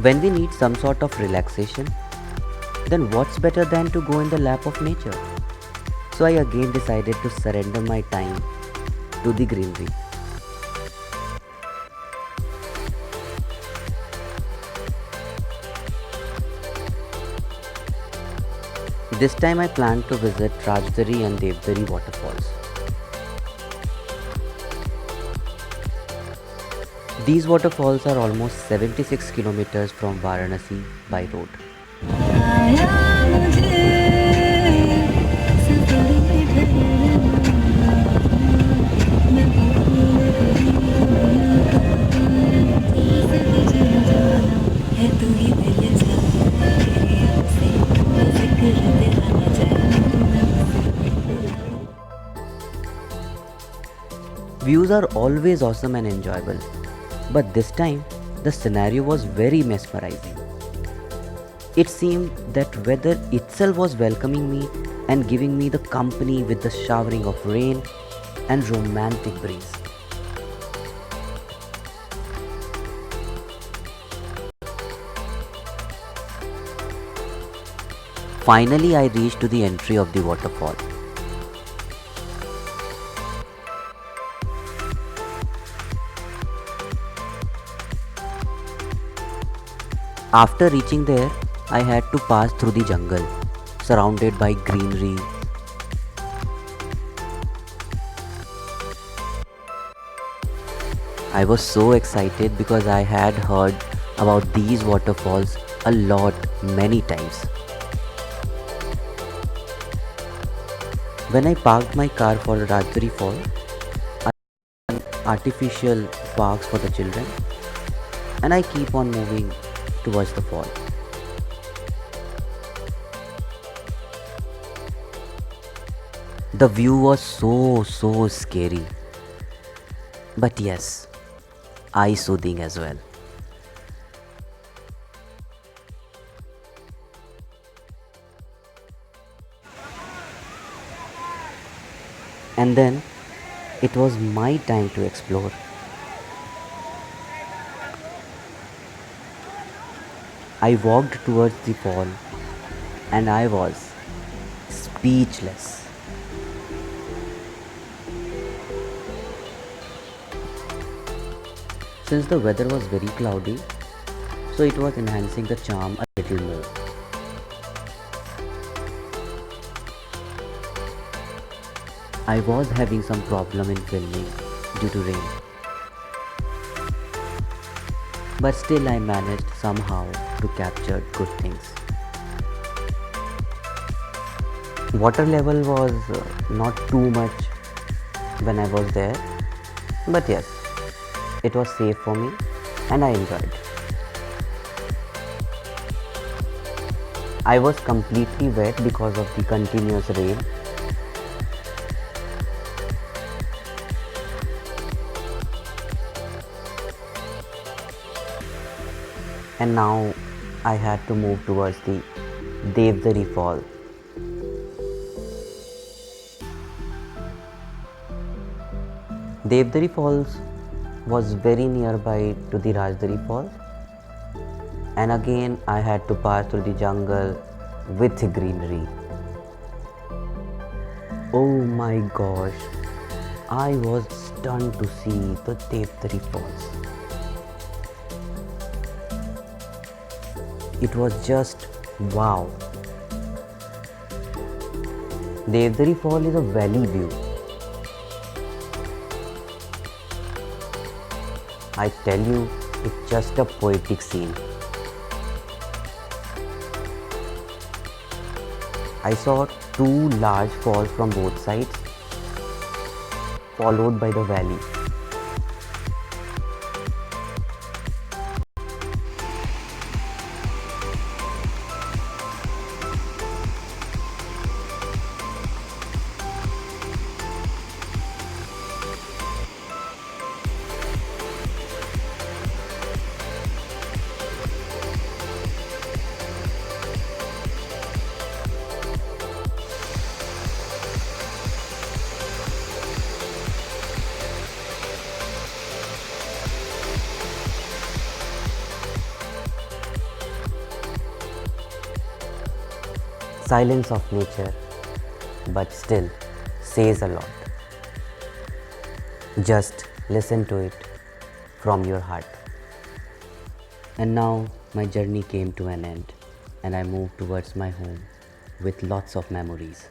When we need some sort of relaxation, then what's better than to go in the lap of nature? So I again decided to surrender my time to the greenery. This time I plan to visit Rajdari and Devdari waterfalls. These waterfalls are almost 76 kilometers from Varanasi by road. Views are always awesome and enjoyable, but this time the scenario was very mesmerizing. It seemed that weather itself was welcoming me and giving me the company with the showering of rain and romantic breeze. Finally, I reached to the entry of the waterfall. After reaching there, I had to pass through the jungle, surrounded by greenery. I was so excited because I had heard about these waterfalls a lot, many times. When I parked my car for the Rajdari Fall, artificial parks for the children, and I keep on moving towards the fall. The view was so scary, but yes, eye soothing as well. And then it was my time to explore. I walked towards the fall and I was speechless. Since the weather was very cloudy, so it was enhancing the charm a little more. I was having some problem in filming due to rain, but still I managed somehow to capture good things. Water level was not too much when I was there, but yes, it was safe for me and I enjoyed. I was completely wet because of the continuous rain. And now I had to move towards the Devdari Fall. Devdari Falls was very nearby to the Rajdari Falls, and again I had to pass through the jungle with greenery. Oh my gosh, I was stunned to see the Devdari Falls. It was just wow. Devdari Fall is a valley view. I tell you, it's just a poetic scene. I saw two large falls from both sides, followed by the valley. Silence of nature, but still says a lot. Just listen to it from your heart. And now my journey came to an end, and I moved towards my home with lots of memories.